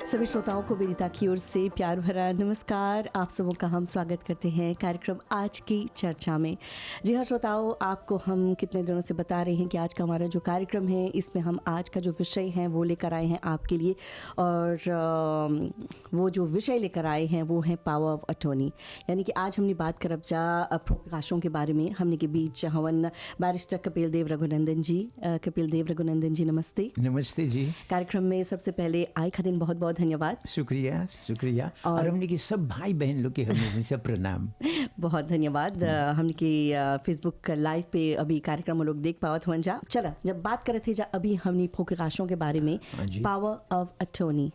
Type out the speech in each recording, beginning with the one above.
सभी श्रोताओं को विनीता की ओर से प्यार भरा नमस्कार। आप सबों का हम स्वागत करते हैं कार्यक्रम आज की चर्चा में। जी हाँ श्रोताओं, आपको हम कितने दिनों से बता रहे हैं कि आज का हमारा जो कार्यक्रम है इसमें हम आज का जो विषय है वो लेकर आए हैं आपके लिए। और वो जो विषय लेकर आए हैं वो है पावर ऑफ अटॉर्नी। यानी कि आज हमने बात करब जा प्रकाशों के बारे में। हमने के बीच हवन बैरिस्टर कपिल देव रघुनंदन जी। कपिल देव रघुनंदन जी नमस्ते। नमस्ते जी। कार्यक्रम में सबसे पहले आए खातिर बहुत बहुत धन्यवाद। शुक्रिया शुक्रिया। और हमने की सब भाई बहन लोग के हमें से प्रणाम। बहुत धन्यवाद। हमने की फेसबुक लाइव पे अभी कार्यक्रम हम लोग देख पावत हुआ जा। चला जब बात करे थे जा अभी हमने प्रकाशों के बारे में, पावर ऑफ अटॉर्नी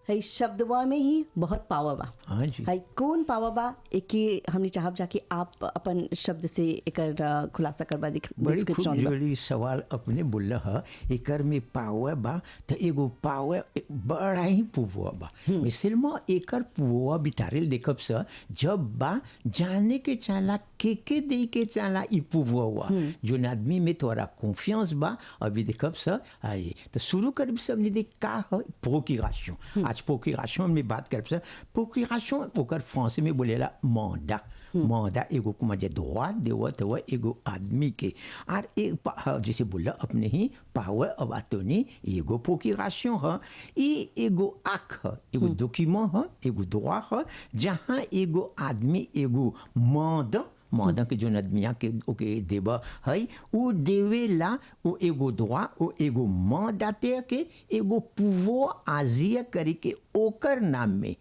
है शब्दवा में ही बहुत पावर बा। हाँ जी। है कौन पावर बा एक हमने चाहब जाके आप अपन शब्द से एकर खुलासा करवा बड़ी डिस्क्रिप्शन खूब जोड़ी सवाल अपने बोल रहा एकर में पावर बा तो एगो पावर बड़ा ही पुआ बा। मिसल में एकर पुआ बितारेल देखब सा जब बा जाने के चाला के दे के चाला ई पुआ हुआ जो आदमी में तोरा कॉन्फिडेंस बा अभी देखब सा। आइए तो शुरू कर सब ने देख का है प्रोक्यूरेशन। आज प्रोक्यूरेशन में बात कर सा। प्रोक्यूरेशन ओकर फ्रांस में बोलेला मंडा। मंडा एगो को मजे दुआ देवत हुआ एगो आदमी के और एक जैसे बोला अपने ही पावर ऑफ अटॉर्नी एगो प्रोक्यूरेशन है। ये एगो आख है, एगो डॉक्यूमेंट है, एगो दुआ है जहाँ एगो आदमी एगो मौदा के जो आदमिया के ओके देवा है वो देवेला वो एगो दुआ वो एगो मौदाते के एगो पुवो आजिया करे के ओकर नाम में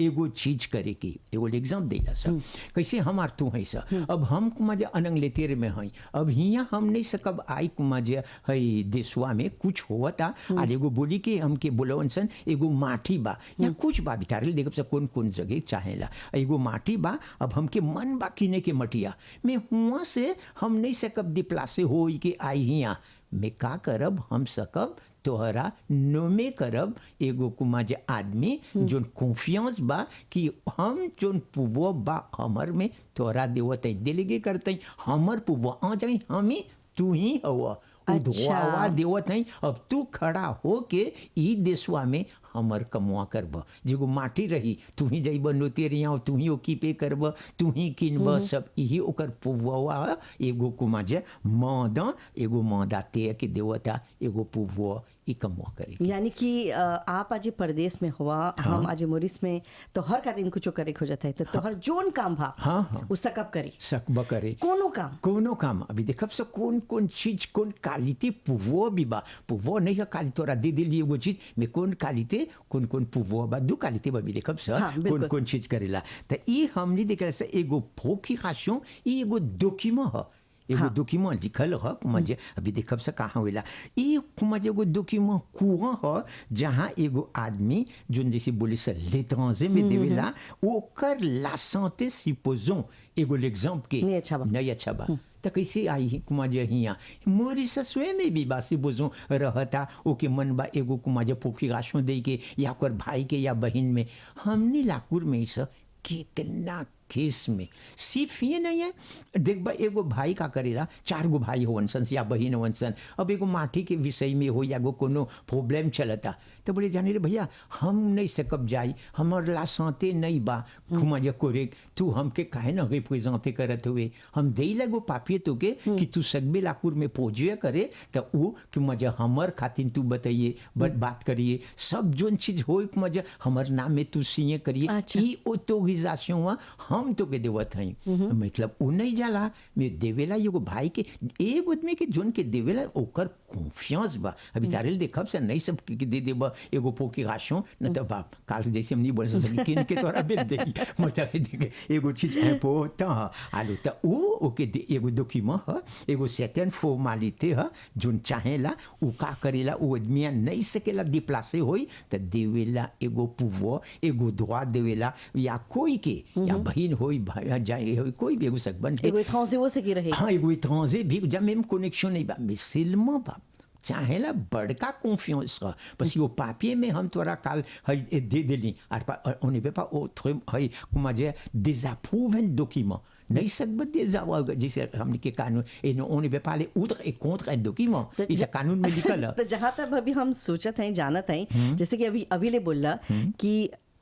एगो चीज करे की एगो एग्जाम देला सब। कैसे हमार तू है सा अब हम कुमाजे अनंग लेतेर में हैं अब हिया हम नहीं सकब आई कुमाजे है देशवा में कुछ हुआ था और एगो बोली के हमके बोलवन सन एगो माटी बा या कुछ बा बितारे देखब से कौन कौन जगह चाहेला एगो माटी बा। अब हमके मन बा किने के मटिया में हुआ से हम नहीं सकब दिप्लासे हो के आई हिया में का करब हम सकब तोहरा नोमे करब एगो कुमाजे आदमी जोन कॉन्फिडेंस बा कि हम जोन पुवो बा हमर में तोहरा देवत देलेगे करते हमर पुवो आ जाई हमें तू ही हवा दुआ देवत नहीं। अब तू खड़ा हो के ई देशवा में हमर कमुआ करब जेगो माटी रही तू ही जइब नोतेरिया तू ही ओकी पे करब तू ही किनब सब यही ओकर पुववा एगो कुमाजे मौदा एगो मौदा ते के देवता एगो पुवो ई कमुआ करी। यानी कि आप आज परदेश में हुआ हम आज मोरिस में तो हर का दिन कुछ करे हो जाता है तो तोहर जोन काम भा उसका कब करे सकब करे कोनो काम अभी देखब से कौन कौन चीज कौन क्वालिटी पुवो भी बा। पुवो नहीं है काली तोरा दे दिली एगो चीज में कौन क्वालिटी कौन कौन पुवो बा दो क्वालिटी बा भी देखब से कौन कौन चीज करेला तो ई हमनी देखल से एगो प्रोक्यूरेशन ई एगो डॉक्यूमेंट है एगो डॉक्यूमेंट लिखल है कुमाजे अभी देखब से कहाँ होला ई कुमाजे एगो डॉक्यूमेंट कुआं है जहाँ एगो आदमी जोन जैसे बोले से l'étranger में देवेला ओकर ला santé supposons एगो एग्जांपल के नहीं अच्छा बा तो कैसे आई कुमाजे हिया मॉरिशस में भी बासी बोझो रहता ओके मन बा एगो कुमाजे प्रोक्यूरेशन दे के या ओकर भाई के या बहन में हमने लाकुर में से कितना केस में सिर्फ ये नहीं है देख बा एगो भाई का करेला चार गो भाई हो वंशन या बहन वंशन अब एगो माटी के विषय में हो या गो कोनो प्रॉब्लम चलता तो बोले जाने रे भैया हम नहीं सकब जाई हमर ला सांते नहीं बा कुमाजे कोरे तू हमके काहे ना रिप्रेजेंटे करत हुए हम दे लगो पापिए तो के कि तू सकबे लाकुर में पहुंचे करे तो वो कि मजे हमर खातिर तू बताइए बात करिए सब जोन चीज हो मजे हमर नाम में तू सीए करिए ई ऑटोराइजेशन हम तो के देवत हई मतलब उ नहीं जाला में देवेला एगो भाई के एक आदमी के जोन के देवेला ओकर कॉन्फिडेंस बा। अभी तारे देखब से नहीं सब के दे देबा एगो प्रोक्यूरेशन न तो बाप काल जैसे हम नहीं बोल सकते किन के तोरा बेच दे मतलब देखे एगो चीज इम्पोर्टेंट आलू तो उ ओके एगो डॉक्यूमेंट है एगो सर्टेन फॉर्मेलिटी है जोन चाहेला उ का करेला उ आदमी नहीं सकेला डिप्लासे होई तो देवेला एगो pouvoir एगो droit देवेला या कोई के या बहन होई भाई जाए होई कोई भी एगो सकबन एगो एट्रांजे वो से की रहे हाँ एगो एट्रांजे भी जब même connexion नहीं बा मिसिलमा बा चाहेला बड़का कॉन्फिडेंस का बस वो पापिये में हम तोरा काल दे देली और on ne peut pas autre है कुमाजे डिसअप्रूव डॉक्यूमेंट नहीं सकबत दे जाओ जैसे हमने के कानून on ne peut pas aller outre et contre un document तो ये कानून में लिखल है तो जहाँ तक अभी हम सोचत हैं जानत हैं जैसे कि अभी ले बोला कि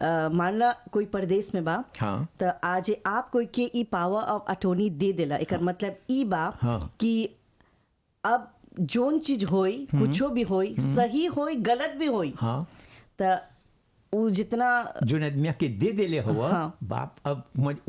मान ला कोई परदेश में बा हाँ। तो आज आप कोई के ई पावर ऑफ अटॉर्नी दे देला एकर मतलब ई बा हाँ। कि अब जोन चीज होई कुछो भी होई सही होई गलत भी होई हाँ तो वो जितना जोन आदमी के दे देले हुआ हाँ। बाप अब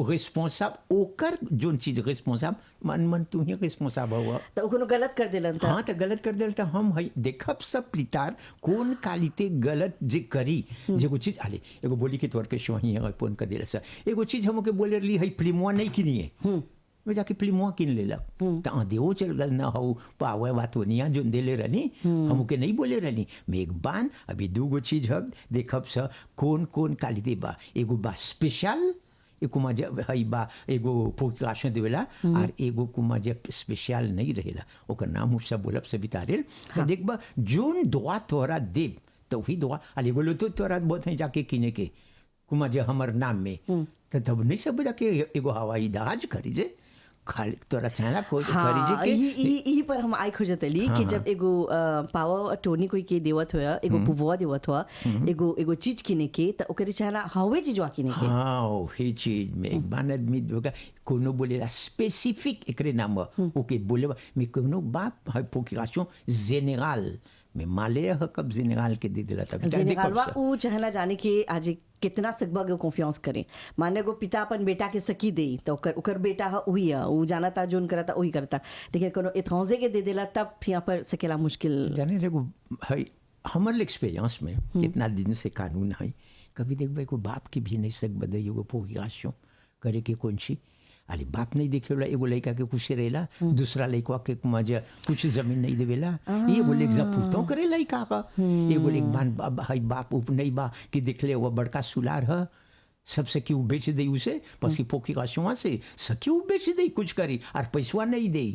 रिस्पॉन्साब ओकर जोन चीज रिस्पॉन्साब मन तू ही रिस्पॉन्साब हुआ तो ओकनो गलत कर देलन हाँ तो गलत कर देल तो हम है देखब सब प्लितार कौन कालिते गलत जे करी जे को चीज आले एगो बोली के तौर के शोही है फोन कर देला सा एगो चीज हमके बोले रही है फिल्मवा नहीं किनिए मैं जाके फिल्मवा किन लेलक तो आधेओ चल गल ना हो पावे बातोनिया जो देले रहनी हमके नहीं बोले रहनी मैं एक बान अभी दूगो चीज हब देखब सा कौन कौन कालिते बा एगो बा स्पेशल एगो मजा हई बा एगो प्रोक्राशन देवेला और एगो कुमाजा स्पेशल नहीं रहेला ओकर नाम सब बोलब से बितारेल तो देखबा जोन दुआ तोरा देव तो वही दुआ अले बोलो तो तोरा बहुत है जाके किने के कुमाजा हमर नाम में तो तब नहीं सब जाके एगो हवाई जहाज करी जे खाली तोरा चाहला कोई करी जे हाँ के यही पर हम आई खोजतली कि जब एगो पावर अटॉर्नी कोई के देवत होया एगो पुववा देवत हुआ एगो चीज किने के तो ओकरे चाहला हवे चीजवा किने के हाँ वही चीज में एक बार आदमी होगा कोनो बोलेला स्पेसिफिक एकरे नाम ओके बोले मैं कोनो बाप है प्रोक्राशन जेनरल में माले है कब जेनरल के दे दिला तब जेनेगालवा ऊ चाहला जाने के आज कितना सकबा के कॉन्फिडेंस करे माने को पिता अपन बेटा के सकी दे तो ओकर बेटा है वही है वो जाना था जोन करता वही करता लेकिन कोनो एथौजे के दे देला तब यहाँ पर सकेला मुश्किल जाने रे है हमर एक्सपीरियंस में कितना दिन से कानून है कभी देखबे को बाप की भी नहीं सक बदे एगो प्रोक्राशन करे के कौन सी अरे बाप नहीं देखेला एगो लड़का के कुछ रहेला दूसरा लड़का के मजा कुछ जमीन नहीं देवेला ये बोले एग्जाम पूछतो करे लड़का का ये बोले बान हाई बाप उप नहीं बा कि देखले वो बड़का सुलार है सबसे क्यों बेच दे उसे पसी पोकी का से सक्यों बेच दे कुछ करी और पैसा नहीं दे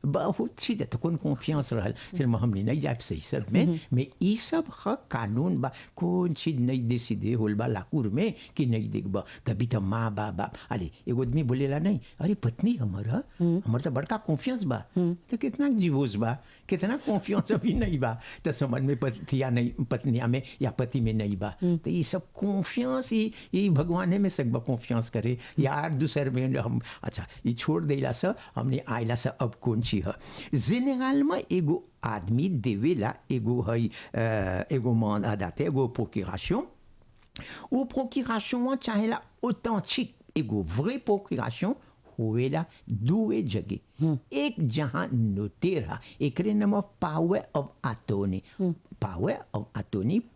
बहुत चीज है तो कौन कॉन्फिडेंस रहल सिर्फ हमने नहीं जाए सही सर में ई सब हक कानून बा कौन चीज नहीं दे सीधे होल बा लाकुर में कि नहीं देखबा कभी तो माँ बाप अरे एगो आदमी बोलेला नहीं अरे पत्नी हमर तो बड़का कॉन्फिडेंस बा तो कितना जीवोस बा कितना कॉन्फिडेंस अभी नहीं बा तो समझ में पतिया नहीं पत्निया में या पति में नहीं बा तो ये सब कॉन्फिडेंस ये भगवान में सकबा कॉन्फिडेंस करे यार दूसर में हम अच्छा ये छोड़ देला सा हमने आयला सा अब कौन जेनेरल में एगो आदमी देवेला एगो है एगो मान आदाते एगो प्रोक्यूरेशन वो प्रोक्यूरेशन चाहेला ऑथेंटिक एगो vrai प्रोक्यूरेशन होवेला दुए जगह एक जहाँ नोटेरा एकरे नाम पावर ऑफ अटॉर्नी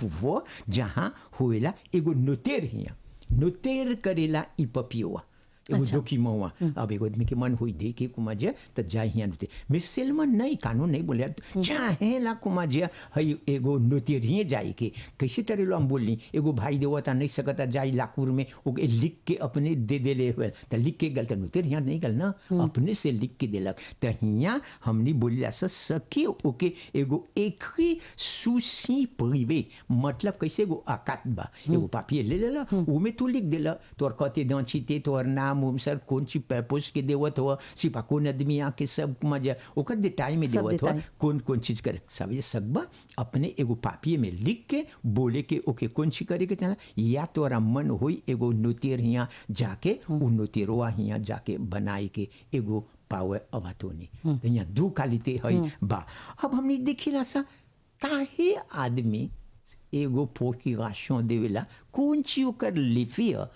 pouvoir जहाँ होवेला एगो नोटेर हिया नोटेर करेला ई पपियोआ एगो डॉक्यूमेंट अब एगो आदमी के मन हुई दे के कुमाजिया तो जाए हियाँ नोते मिसल में नहीं कानून नहीं बोले चाहे ला कुमाजिया हई एगो नोतेरिए जाए के कैसे तरह लो हम बोलनी एगो भाई देवता नहीं सकता जाए लाकुर में ओके लिख के अपने दे दे ले हुए तो लिख के गल तो नोतेर यहाँ नहीं गल ना अपने से लिख के देलक तो हियाँ हमने बोलिया सके ओके एगो एक ही सूसी प्रिवे मतलब कैसे एगो आकात बा एगो पापिये ले लेला उमे तू लिख देला तोर कते दांचीते तोर नाम सर कौन सी पर्पस के देवत हुआ सिपा कौन आदमी आके सब मजा ओकर डिटेल में देवत हुआ कौन कौन चीज करे सब ये सकबा अपने एगो पापिये में लिख के बोले के ओके कौन सी करे के चला या तोरा मन होई एगो नोतेर हियाँ जाके उ नोतेरवा हियाँ जाके बनाए के एगो पावर अवातोनी तो यहाँ दो कालिते है बा अब हमने देखिला सा काहे आदमी एगो प्रोक्यूरेशन देवेला कौन ची ओकर लिफिया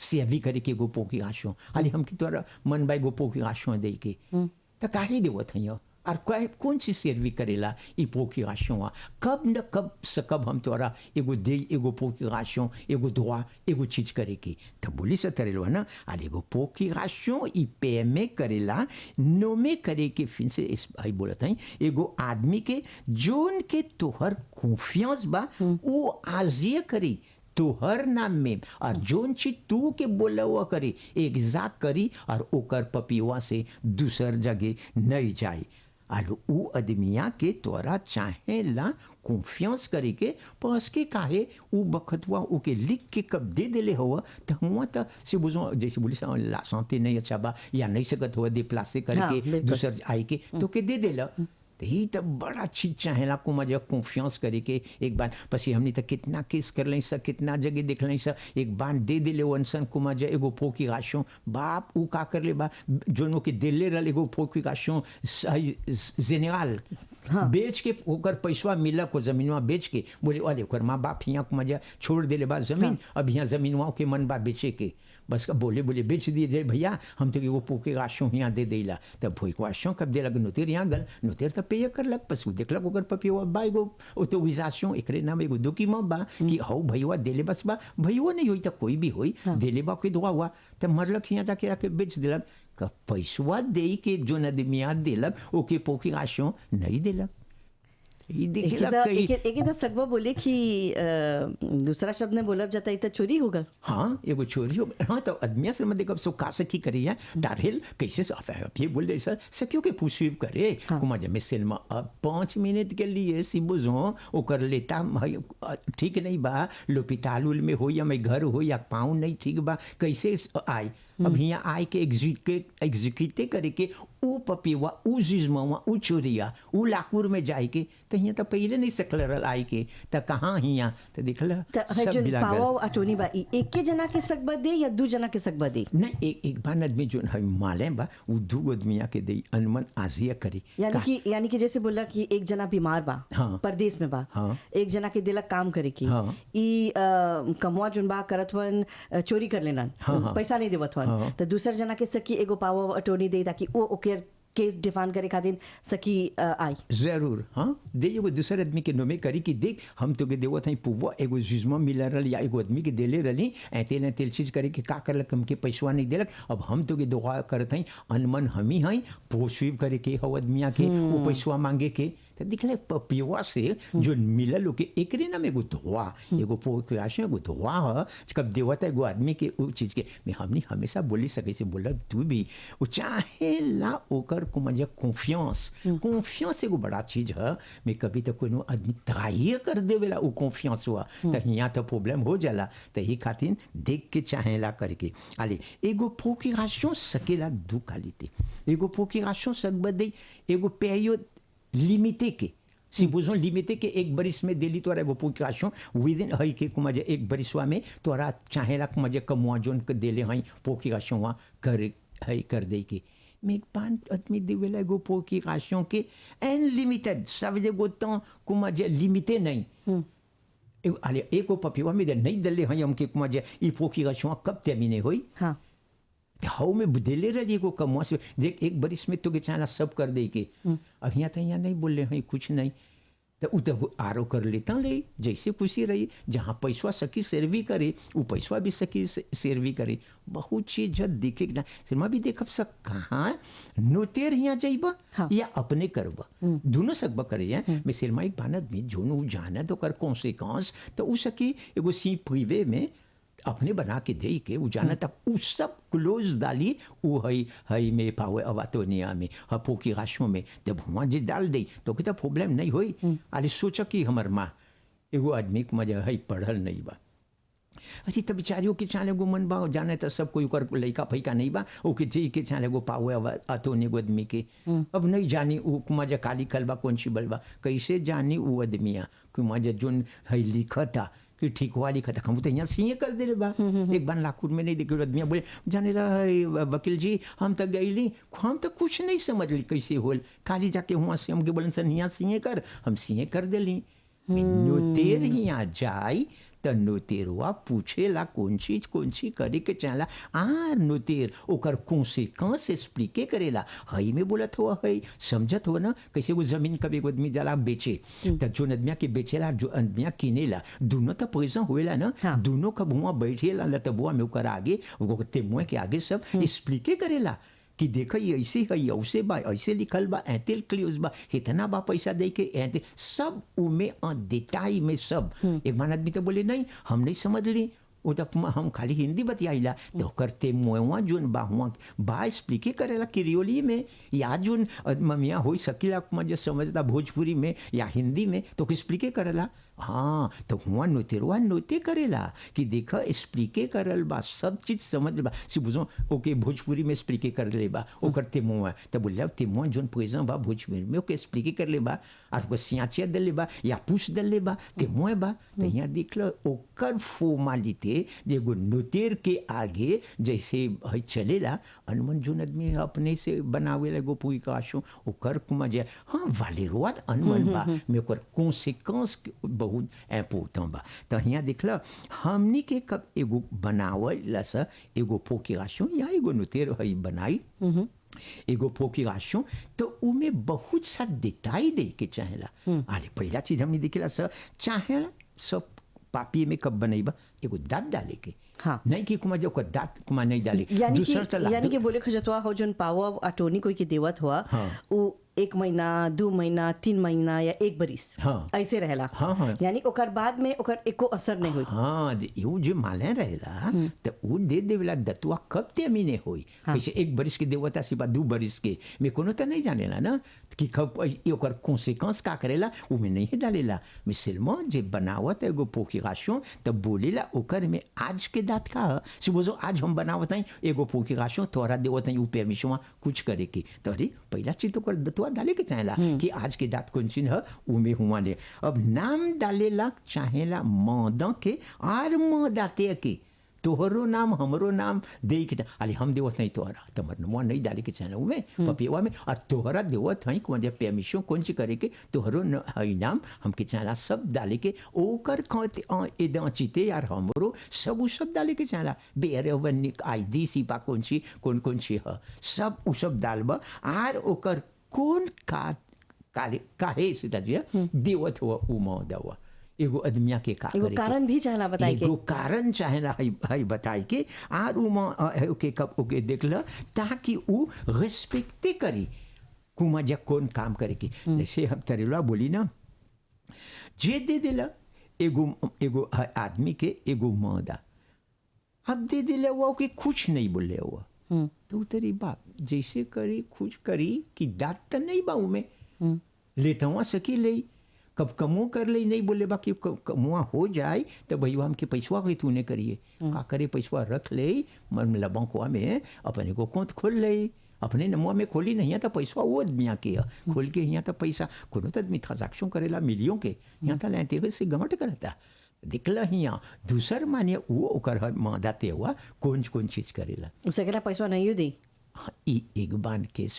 सेवी करे के एगो प्रोक्यूरेशन अरे हम की तोरा मन बाय एगो प्रोक्यूरेशन दे के तो काहे देवत है और कौन सी सेवी करेला ई प्रोक्यूरेशन कब न कब सकब हम तोरा एगो दे एगो प्रोक्यूरेशन एगो दुआ एगो चीज करे की तो बोली से तरेलो ना अरे एगो प्रोक्यूरेशन ई पेमे करेला नोमे करे के फिन से इस भाई बोलत है एगो आदमी के जोन के तोहर कॉन्फिडेंस बा वो आजिया करी तोहर नाम में और जोन चीज तू के बोला हुआ करी एग्जैक्ट करी और ओकर पपिवा से दूसर जगह नहीं जाए आलू ऊ आदमिया के तोरा चाहेला कॉन्फियंस करे के पस के काहे ऊ बखतवा ऊ के लिख के कब दे देले हुआ तो हुआ तो से बुझो जैसे बोली सा ला सांते नहीं अच्छा बा या नहीं सकत हुआ डिप्लासे करके बिल्कुल। दूसर आई के तो के दे देला तो ही तो बड़ा चीज चाहेला को मजा कॉन्फियंस करे के एक बार पसी हमने तो कितना केस कर लें सा कितना जगह देख लें सा एक बार दे दिले वंसन को मजा एगो पोकी राशों बाप ऊ का कर ले बा जोनो के दिले रल एगो पोकी राशों जेनरल बेच के ओकर पैसा मिला को जमीनवा बेच के बोले अरे ओकर माँ बाप यहाँ को मजा छोड़ दिले बा जमीन अब यहाँ जमीनवा के मन बा बेचे के बस का बोले बेच दिए जाए भैया हम तो एगो पोके राशों यहाँ दे देला तब भोई राशों कब दे लग नुतेर यहाँ गल नुतेर तब पे करलक पशु देखलक ओकर पपियो बा एगो ऑटोरिजाशन एकरे नाम एगो डॉक्यूमेंट बा कि हौ भैया देले बस बा भैया नहीं होई त कोई भी होई देले बा कोई दुआ हुआ त मरलक यहाँ जाके आके बेच देलक का पैसवा दे के जो नदमिया देलक ओके पोकी राशों नहीं देलक ये देखेला कई एक तो सकबा बोले कि दूसरा शब्द ने बोला जाता है तो चोरी होगा। हाँ एगो चोरी हो हाँ तो आदमिया से मत देखब सो का सकी करी है तारेल कैसे ये बोल दे सर सकियो के पुसीव करे कुमा जमे सेलमा अब 5 मिनट के लिए सिबुजो ओकर लेता ठीक नहीं बा लोपितालुल में हो या मैं घर हो या पाँव नहीं ठीक बा कैसे आई अब यहाँ आए के एग्जीक्यूटे करे के ऊ पपीवा ऊ जिज्मवा ऊ चोरिया ऊ लाकूर में जाए के तो यहाँ तो पहले नहीं सकल रल आए के तो कहाँ यहाँ तो देखला सब मिला पावा अटोनी बा एक के जना के सकबा दे या दू जना के सकबा दे नहीं एक बार आदमी जो है माले बा वो दू आदमिया के दे अनमन आजिया करे यानी कि जैसे बोला कि एक जना बीमार बा परदेश में बा एक जना के दिलक काम करे की ई कमवा जुन बा करत वन चोरी कर लेना पैसा नहीं देवत तो दूसर जना के सकी एगो पावर अटोर्नी दे ताकि वो ओके केस डिफाइन करे खातिर सकी आई जरूर हाँ दे एगो दूसर आदमी के नोमे करी कि देख हम तो के देवत हई पुवा एगो जिज्मा मिला रल या एगो आदमी के देले रली तेल चीज करे कि का करलक हमके पैसा नहीं देलक अब हम तो के दुआ करत हई अनमन हमी हई पोस्वीव करे के हो आदमिया के वो पैसा मांगे के तो दिखले पपिवा से जो मिलल के एकरे नाम एगो धोआ एगो पोक्राश एगो धोआ ह कब देवत एगो आदमी के उ चीज के मैं हमनी हमेशा बोली सके से बोला तू भी वो चाहे ला ओकर को मजा कॉन्फियंस एगो बड़ा चीज है मैं कभी तो कोई आदमी तराई कर देवेला वो कॉन्फियंस हुआ तो यहाँ तो प्रॉब्लम हो जाला तो ही खातिर देख के चाहेला करके आले एगो पोक्राशों सकेला दू कालिते एगो पोक्राशों सकबदे एगो पेयो लिमिटे के सिपोजों लिमिटे के एक बरिस में दिल्ली तोरा एगो पोक्राशों विदिन हई के कुमाजे एक बरिसवा में तोरा चाहेला कुमाजे कमुआ जोन के देले हई पोक्राशों वा कर हई कर दे के मैं 5 आदमी देवेला एगो पोक्राशों के अनलिमिटेड सब एगो तो कुमाजे लिमिटे नहीं आले एको पपिवा में नहीं दले हई हमके कुमाजे ई पोक्राशों कब terminer होई हाँ हाउ में बुदेले रही को कमुआ से देख एक बरिस में तो के चाला सब कर दे के अब यहाँ तो यहाँ नहीं बोल रहे हैं कुछ नहीं तो उ तो आरो कर लेता ले जैसे खुशी रही जहाँ पैसा सकी सेरवी करे वो पैसा भी सकी सेरवी करे बहुत चीज दिखे सिनेमा भी देखब सक कहाँ नोतेर यहाँ जाइबा या अपने करबा दोनों सकबा करे हैं मैं सिनेमा एक बानत में जो जाना तो कर कॉन्सिक्वेंस तो उ सकी एगो सी प्रिवे में अपने बना के दे के वो जाना तक उस सब क्लोज डाली वो हई में पावे अवातोनिया में हपो की राशों में जब वहाँ जी डाल दे तो कितना प्रॉब्लम नहीं हुई आले सोचा कि हमार माँ एगो आदमी को मजा हई पढ़ल नहीं बा अच्छी तब बेचारियों के चाले गो मन बा जाने तो सब कोई कर लइका फैका नहीं बा ओके जी के चाले गो पावे अवातोनी गो आदमी के अब नहीं जानी वो मजा काली कलबा कौन सी बलबा कैसे जानी वो आदमिया कि मजा जोन हई लिखता कि ठीक वाली खता हम तो यहाँ सीए कर दे बा एक बार लाखुर में नहीं देखे आदमी बोले जाने रहा वकील जी हम तो गईली हम तो कुछ नहीं समझ ली कैसे होल खाली जाके वहाँ से हमके बोलन सर यहाँ सीए कर हम सीए कर दिली नोतेर यहाँ जाई तो नोतेरवा पूछेला कौन चीज करे के चाहला आर नोतेर ओकर कॉन्सिक्वेंस एक्सप्लिके करेला हई में बोलत हुआ हई समझत हो ना कैसे वो जमीन कभी एगो आदमी जाला बेचे तो जो आदमिया के बेचेला जो आदमिया किनेला दोनों तो पैसा हुएला ना दोनों कब हुआ बैठेला लतबुआ में ओकर आगे वो तेमुआ के आगे सब एक्सप्लिके करेला कि देखो ये ऐसे है ऐसे बा ऐसे लिखल बा ऐतेल क्लियोज बा इतना बा पैसा दे के ऐते सब उमें डिटाई में सब एक बार आदमी तो बोले नहीं हम नहीं समझ ली वो तक हम खाली हिंदी बतियाइला तो करते मुआ जोन बा हुआ बा एक्सप्लिके करेला क्रियोली में या जोन ममिया हो सकीला जो समझदा भोजपुरी में या हिंदी में तो एक्सप्लिके करेला हाँ तो हुआ नोतेरवा नोते करेला कि देखा एक्सप्लिके करल बा सब चीज समझ बा सी बुझो ओके भोजपुरी में एक्सप्लिके कर ले बा ओ करते मुआ तो बोलिया ते मुआ जोन प्रेजेंट बा भोजपुरी में ओके एक्सप्लिके कर ले बा और वो सियाचिया दे ले बा या पूछ दे ले बा ते मुआ बा तो यहाँ देख लो ओकर फॉर्मालिटी जे गो नोतेर के आगे जैसे चलेला अनमन जोन आदमी अपने से बनावेला गो पूरी काशो ओकर कुमा जे हाँ वालेरुआत अनमन बा में ओकर कॉन्सिक्वेंस बहुत इम्पोर्टेंट बा तो यहाँ देखला हमनी के कब एगो बनावला सा एगो प्रोक्यूरेशन या एगो नोतेर है बनाई एगो प्रोक्यूरेशन तो उमे बहुत सा डिटेल दे के चाहेला अरे पहला चीज हमने देखला सा चाहेला सब पापी में कब बनेबा एगो दांत डाले के हाँ नहीं कि कुमा जो दांत कुमा नहीं डाले यानी कि बोले खजतवा हो जोन पावा अटोनी कोई के देवत हुआ वो 1 महीना 2 महीना 3 महीना या 1 बरिस हाँ। ऐसे रहेला हाँ। यानी ओकर बाद में ओकर एको असर नहीं होई हाँ यू जो माले रहेला तो वो दे देवेला दतुआ कब ते महीने होई कैसे 1 बरिस के देवता सिवा 2 बरिस के में कोनो तो नहीं जानेला ना कि कब ओकर कॉन्सिक्वेंस का करेला वो में नहीं डालेला मिसलमा जे बनावत एगो प्रोक्यूरेशन तो बोलेला ओकर में आज के दात का सुबह आज हम बनावत हैं एगो प्रोक्यूरेशन तोरा देवत हैं परमिशन कुछ करे की तो अरे पहला चीज तो कर दतुआ डाले के चाहेला कि आज के दात कौन चीज है उमे हुआ ले अब नाम डालेला चाहेला मौदा के आर मौदाते के तोहरो नाम हमरो नाम दे के अरे हम देवत नहीं तोहरा तमर नमवा नहीं डाले के चाहेला उमे पपिवा में और तोहरा देवत हैं को जे परमिशन कौन ची करे के तोहरो है नाम हमके चाहेला सब डाले के ओकर कहते एदा चीते यार हमरो सब सब डाले के चाहेला बेरे वन आईडी सी पा कौन ची है सब उ सब डालबा आर ओकर कौन काहे से देवत हुआ उमा दवा एगो आदमिया के का एगो कारण भी चाहला बताई के एगो कारण चाहेला है बताई के आर उमा ओके कब ओके देखला ताकि उ रिस्पेक्ट करी कुमा जा कौन काम करे की जैसे हम तरेला बोली ना जे दे देला एगो आदमी के एगो मौदा अब दे देला वो के कुछ नहीं बोले हुआ तो तेरी बाप जैसे करी कुछ करी कि दात तो नहीं बाऊ में लेता हुआ सकी ले कब कमो कर ले नहीं बोले बाकी कमुआ हो जाए तो भैया हमके पैसवा गई तूने करिए का करे पैसवा रख ले मन लबंकुआ में अपने को कोंत खोल ले अपने नमुआ में खोली नहीं है तो पैसवा वो आदमिया के खोल के यहाँ तो पैसा कोनो तो आदमी ट्रांजैक्शन करेला मिलियों के यहाँ तो लेते से गमट करता दिखला हिया दूसर माने वो ओकर मदाते हुआ कौन चीज करेला उसे केला पैसा नहीं दी एक बार केस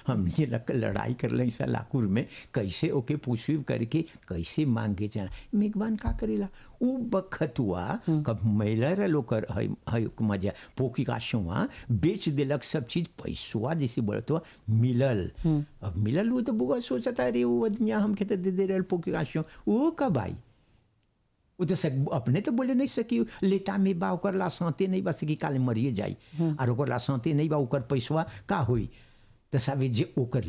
हमने लड़ाई कर ली सा लाकुर में कैसे ओके पूछवी करके कैसे मांगे चला मेघबान का करेला वो बखत हुआ कब महिला लोकर है मजा पोकी काशुआ बेच दिलक सब चीज पैसवा जैसे बोलते मिलल अब मिलल वो तो बुआ सोचता अरे वो आदमिया हमके तो दे रहे पोकी काशु वो कब आई वो तो अपने तो बोले नहीं सकी लेता में बा ओकर ला सांते नहीं बा सकी काले मरिए जाई और ओकर ला सांते नहीं बा ओकर पैसवा का हुई तो सावे जे ओकर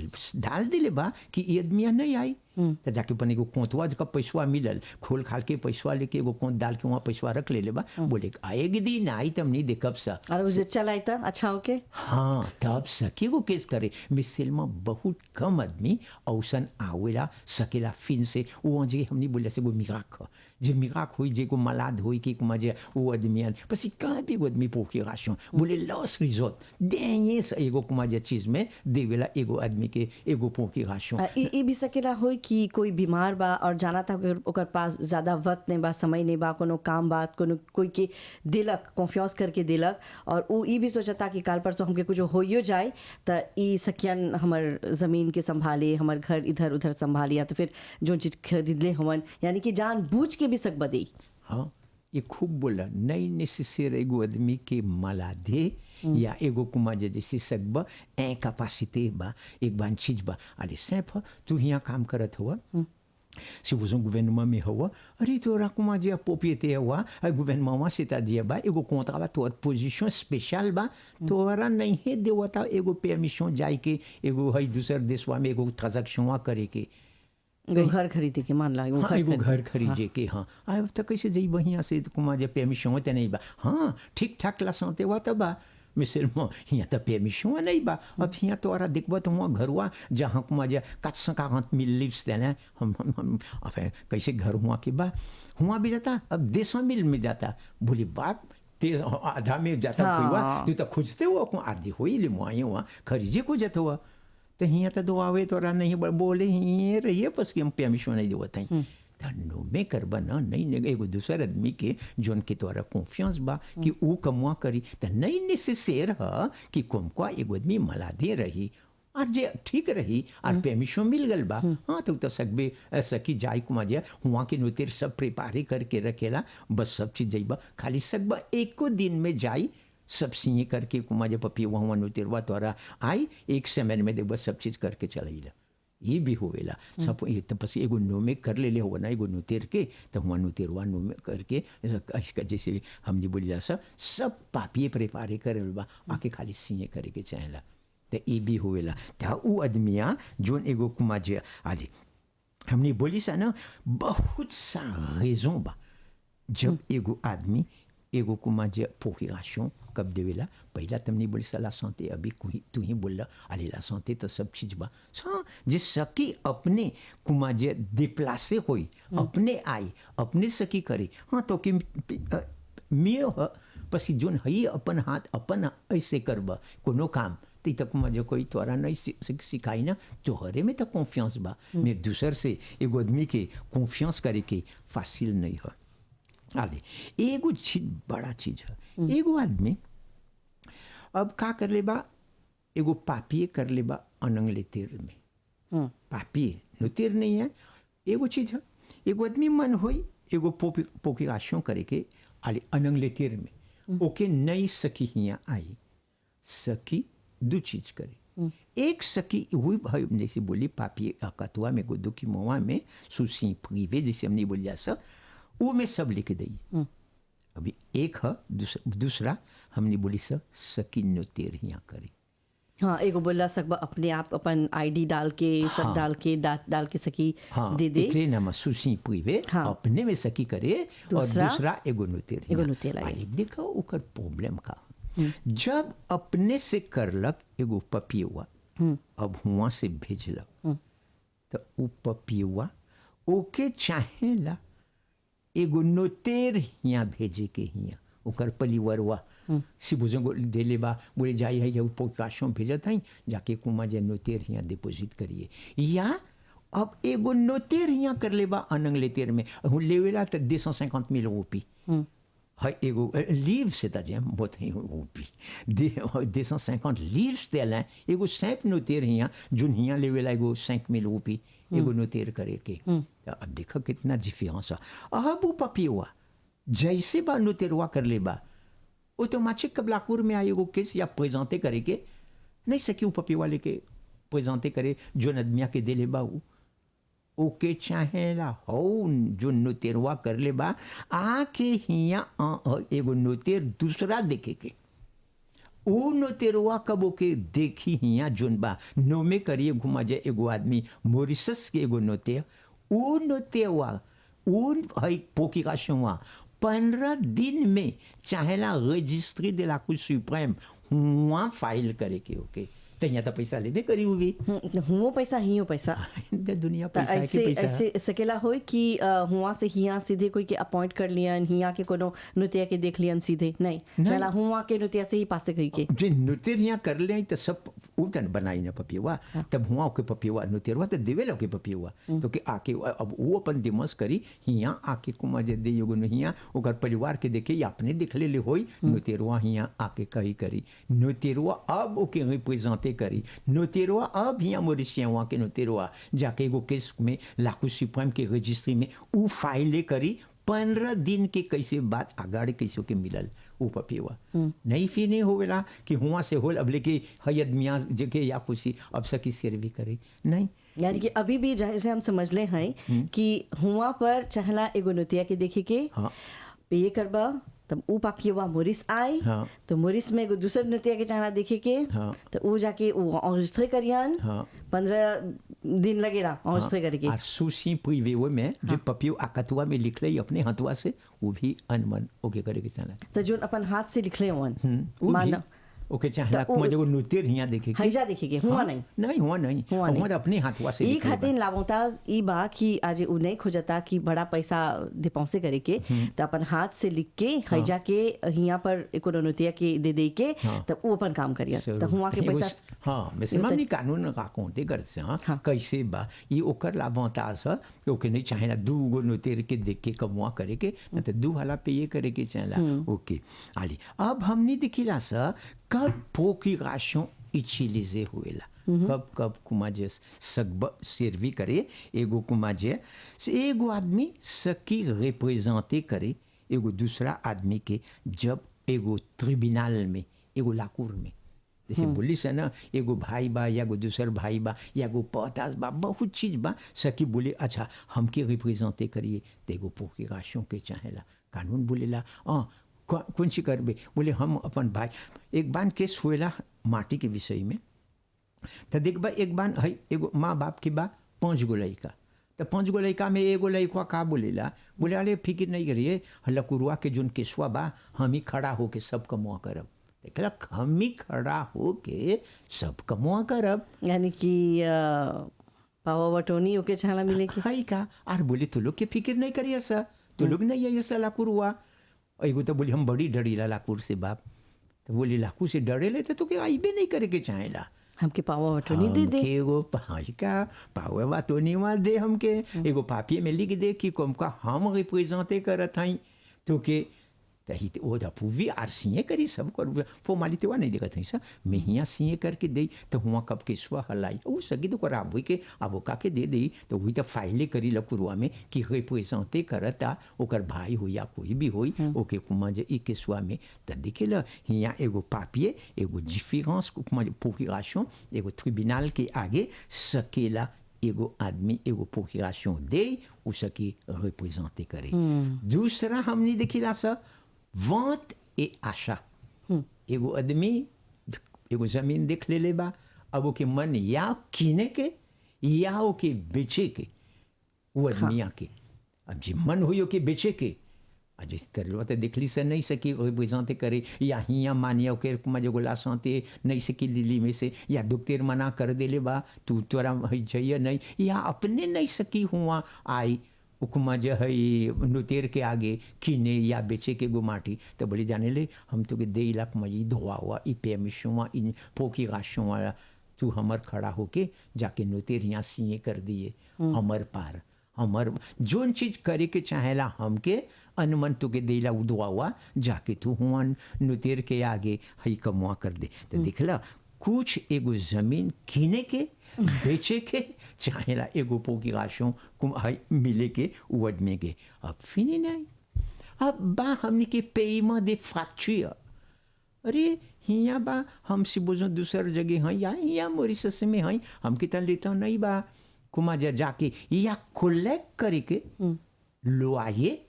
डाल दिले बा कि ये आदमिया नहीं आई तो जाके बने एगो कोंतवा जब पैसवा मिलल खोल खाल के पैसवा लेके एगो कोंत डाल के वहाँ पैसवा रख ले बा बोले आएगी दिन आई तब नहीं देखब सा और उसे चलाई था अच्छा ओके हाँ तब सके वो केस करे मिसल में बहुत कम आदमी औसन आवेला सकेला फिन से वो जे हमने बोले से वो मिराक जे मिराक हुई जे को मलाद हुई कि मजे वो आदमी बस कहाँ भी वो आदमी पोके राशों बोले लॉस रिजोर्ट देंगे एगो कुमार चीज में देवेला एगो आदमी के एगो पोके राशों ये भी सकेला हो कि कोई बीमार बा और जाना था ओकर पास ज़्यादा वक्त नहीं बा समय नहीं बा कोनो काम बात कोनो कोई के दिलक कॉन्फ्योस करके दिलक और वो ये भी सोचता कि काल परसों हमके कुछ होइयो जाए तो ई सकियन हमर ज़मीन के संभाले हमर घर इधर उधर संभाले या तो फिर जो चीज़ खरीद ले हमन यानी कि जान बूझ के भी सक बदी हाँ ये खूब बोला नहीं नेसेसर एगो आदमी के मलाधे या एगो कुमा जैसे सकबा ए कैपेसिटी बा एक बान चीज बा अरे सैफ तू यहाँ काम करत हुआ supposons gouvernement में हुआ अरे तोरा कुमा जे पोपियते हुआ gouvernement से ता दिया बा एगो contrat बा तोर पोजीशन स्पेशल बा तोरा नहीं है देवता एगो परमिशन जाए के एगो है दूसर देशवा में एगो ट्रांजैक्शन करे के एगो घर खरीदे के मान ला एगो हाँ घर एगो खरीदे। घर खरीदे के हाँ अब तो कैसे जई बढ़िया से कुमा जे परमिशन होते नहीं बा हाँ ठीक ठाक ला सौते हुआ तो बा मिसल में यहाँ तो परमिशन नहीं बा अब यहाँ तो और देखबा तो वहाँ घरवा जहाँ कुमा जे 440 मिल लिव्स देना हम enfin, कैसे घर हुआ के बा हुआ भी जाता अब 200 मिल में जाता बोले बाप आधा में जाता हाँ। हुआ तू तो खोजते हुआ आधी हो ले मुआई हुआ खरीजे को जाता हुआ तो हियाँ तो दो आवे तो नहीं बोले हिये रहिए बस कि हम परमिशन नहीं देवत हैं तो में करबा ना नहीं एगो दूसर आदमी के जोन के तोरा कॉन्फिडेंस बा कि ऊ कमुआ करी तो नहीं नेसेसर है कि कोमका एगो आदमी मला दे रही और जे ठीक रही और परमिशन मिल गल बा हाँ तो सकबे सकी जाई कुमा जे हुआ के नोतेर सब प्रिपारी करके रखेला बस सब चीज जाइबा खाली सकबा एको दिन में जाई सब सिंह करके कुमा जे पपी वहाँ नोतेरवा तोरा आई एक समय में देखबा सब चीज करके चलाइला ये भी होवेला सब ये तो बस एगो नोमे कर ले हो ना एगो नोतेर के तो हुआ नोतेरवा नोमे करके जैसे हमने बोलिला सब पापिए प्रिपारे करे बा आके खाली सिंह करे के चाहेला तो ये भी होवेला तो उ आदमिया जोन एगो कुमा जे आले हमने बोली सा ना बहुत सा रेजों बा जब एगो आदमी एगो कुमा जे प्रोक्यूरेशन कब देवेला पहला तुमने बोली सा ला सांते अभी कोई तू ही बोला अरे ला सांते तो सब चीज बा हाँ जे सकी अपने कुमा जे डिप्लासे होई अपने आई अपने सकी करे हाँ तो कि मियो ह पसी जोन हई अपन हाथ अपन ऐसे करबा कोनो काम ती तक मजे कोई तोरा नहीं सिखाई ना तोहरे में तो कॉन्फिडेंस बा मैं दूसर से एगो आदमी के कॉन्फिडेंस करे के फासिल नहीं है आले एगो चीज बड़ा चीज है एगो आदमी अब का कर ले बा एगो पापिए कर ले बा अनंगले तेर में पापिए नोतेर नहीं है एगो चीज है एगो आदमी मन होई एगो पोकिराशों करे के आले अनंगले तेर में ओके नहीं सकी हिया आई सकी दो चीज करे एक सकी हुई भाई जैसे बोली पापी कतुआ में गोदू की मुआ में सुसी प्रिवे जैसे हमने बोलिया सा वो में सब लिख दी अभी एक है दूसरा हमने बोली सा सकी नोतेर यहाँ करे हाँ एगो बोला सकबा अपने आप अपन आईडी डाल के सब डाल के डाल के सकी हाँ, दे दे एकरे नाम सुसी प्रिवे हाँ। अपने में सकी करे और दूसरा एगो नोतेर आई देखो ओकर प्रॉब्लम का जब अपने से करलक एगो पपियुआ अब हुआ से भेजलक तो उ पपियुआ ओके चाहेला एगो नोतेर हियाँ भेजे के हियाँ ओकर परिवारवा सी बुजुर्ग देले बा बोले जाई है पोकाशों भेजत हैं जाके कुमा जे नोतेर हियाँ डिपोजिट करिए या अब एगो नोतेर हियाँ कर ले बा अनंगले तेर में हूँ लेवेला तो 250,000 रुपये है एगो लीव से ताजे हम बहुत ही रुपी 250 लीव्स देला एगो 5 नोतेर हियाँ जोन हियाँ लेवेला एगो 5,000 रुपये एगो नोतेर करे के अब देखो कितना डिफरेंस है अब वो पपियुआ जैसे बा नोतेरवा कर ले बा ऑटोमेटिक कबलापुर में आएगो केस या प्रेजेंटे करे के नहीं सकी वो पपियुआ लेके प्रेजेंटे करे जो आदमिया के दे ले बा ओके चाहेला हो जो नोतेरवा कर ले बा आके हिया एगो नोतेर दूसरा देखे के ओ नोतेरवा कब ओके देखी हिया जोन बा नोमे करिए घुमा जाए एगो आदमी मॉरिशस के एगो नोतेर ओ नोतेरवा ओ है पोकी का शुआ 15 दिन में चाहेला registry de la Cour suprême हुआ फाइल करे के ओके तो यहाँ तो पैसा लेबे करी हुई हुओ पैसा हियो पैसा दुनिया पैसा ऐसे के पैसा ऐसे सकेला होई कि हुआ से हिया सीधे कोई के अपॉइंट कर लियन हिया के कोनो नृत्य के देख लियन सीधे नहीं चला हुआ के नृत्य से ही पासे कही के जे नृत्य यहाँ कर ले तो सब उतन बनाई ना पपियुआ तब हुआ के पपियुआ नृत्यवा तो देवे लो के पपियुआ तो के आके अब वो अपन दिमस करी हिया आके कुमा जे दे योगो हिया ओकर परिवार के देखे या अपने देख ले होई नृत्यवा हिया आके कही करी नृत्यवा अब ओके रिप्रेजेंट करी नोतेरवा अब यहाँ मॉरिशियन के नोतेरवा जाके एगो केस में लाकू सुप्रीम के रजिस्ट्री में उ फाइल करी 15 दिन के कैसे बात आगाड़े कैसे के मिलल उ पपियुआ नहीं फिर नहीं होवेला कि हुआ से होल अब लेके हयद मियाँ जगह या कुछ अब सकी सर्वी करे नहीं यानी कि अभी भी जैसे हम समझ ले हैं कि हुआ पर चहला एगो नृत्य के देखे के हाँ पे करबा तब ऊ पपियुआ मोरिस आई हाँ। तो मोरिस में एगो दूसर नृत्य के चाहना देखे के हाँ। तो ऊ जाके ऊ रजिस्टर करियन हाँ। 15 दिन लगेला पहुँचते करके। और सुशी प्रिवे में जो पपियो आकतुआ में लिख रही अपने हाथवा से वो भी अनमन ओके करे के चला तो जो अपन हाथ से लिखले हुआ वो भी ओके चाहे मुझे वो नुतेर हिया देखे हैजा देखेगे हुआ नहीं हुआ नहीं हमारे अपने हाथवा से ई खातिर लाभोताज ई बा कि आज उ नहीं खोजता कि बड़ा पैसा डिपॉजिट करे के तो अपन हाथ से लिख के हैजा के हिया पर एको नुतिया के दे के तब वो अपन काम करिया तो हुआ के पैसा। हाँ वैसे मामनी कानून का कोंते कर से कैसे बा ये ओकर लाभोताज है ओके नहीं चाहे ना दू गो नुतेर के देख के कमुआ करे के न तो दू हाला पे ये करे के चला ओके आली। अब हमने देखिला सा कब प्रोक्यूरेशन इचिलिजे हुएला कब कुमाजे सकब सर्वी करे एगो कुमाजे से एगो आदमी सकी रिप्रेजेंटे करे एगो दूसरा आदमी के जब एगो ट्रिब्यूनल में एगो लाकूर में जैसे बोली से ना एगो भाई बा या गो दूसर भाई बा या गो पतास बा बहुत चीज बा सकी बोले अच्छा हमके रिप्रेजेंटे करिए तो एगो प्रोक्यूरेशन के चाहेला कानून बोलेला कौन सी करबे बोले हम अपन भाई एक बार केस हुएला माटी के विषय में तो देख बा एक बार है एगो माँ बाप के बा 5 गो लड़का तो 5 गो लड़का में एगो लड़का का बोलेला बोले अरे फिक्र नहीं करिए लकुरुआ के जोन केसवा बा हम ही खड़ा होके सब कमुआ करब देखलक हम ही खड़ा होके सब कमुआ करब यानी कि पावा बटोनी ओके छाला मिले की है का आर बोले तो लोग के फिक्र नहीं करिए सर तो लोग नहीं है ये लकुरुआ एगो तो बोली हम बड़ी डरीला लाकूर से बाप तो बोली लाकू से डरे लेते तो क्या आईबे नहीं करे के चाहेला हमके पावा बटोनी दे दे एगो का पावा बटोनी वहाँ दे हमके एगो पापिये में लिख दे कि हमका हम रिप्रेजेंटे करत हई तो के तही वो पूवी आर सीए करी सब कर फॉर्मालिटी हुआ नहीं देखत हई सा मैं हियाँ सीए करके दे तो हुआ कब के स्वा हलाई वो सगी तो कर आबू के आबो का के दे दे तो वही तो फाइले करी लकुरुआ में कि रिप्रेजेंटे करता ओकर भाई हो या कोई भी होई ओके कुमा जे ई केसवा में तो देखे ल हियाँ एगो पापिये एगो डिफरेंस प्रोक्यूरेशन एगो ट्रिब्यूनल के आगे सकेला एगो आदमी एगो प्रोक्यूरेशन दे उ सकी रिप्रेजेंटे करे। दूसरा हमने देखिला सा वंत ए आशा एगो आदमी एगो जमीन देख ले बा अब ओके मन या कीने के या ओके बेचे के वो आदमी के अब जी मन हो के बेचे के जिस तरह तो देखली से नहीं सकी रिप्रेजेंटे करे या हियाँ मानिया के जो गोला सांते नहीं सकी लिली में से या दुखतेर मना कर देले बा तू तोरा जाइए नहीं या अपने नहीं सकी हुआ आई उकमा जो है नुतेर के आगे कीने या बेचे के गो माटी तो बोली जाने ले हम तो के दे इलाक मजी धोआ हुआ ई पेमिशुआ इन पोकी गाशुआ तू हमर खड़ा होके जाके नुतेर यहाँ सीए कर दिए हमर पार हमर जोन चीज करे के चाहेला हमके अनुमन तो के देला उदवा हुआ जाके तू हुआ नुतेर के आगे हई कमुआ कर दे तो देखला कुछ एगो जमीन कीने के बेचे के चाहेला एगो पोकी गाशों कुम मिले के उवड में के अब फिनी नहीं अब बा हमने के पेमा दे फ्रैक्चर अरे हिया बा हम से बोझो दूसर जगह हैं या हिया मॉरिशस में हैं हम कितना लेता नहीं बा कुमा जाके या कलेक्ट करे के लो आइए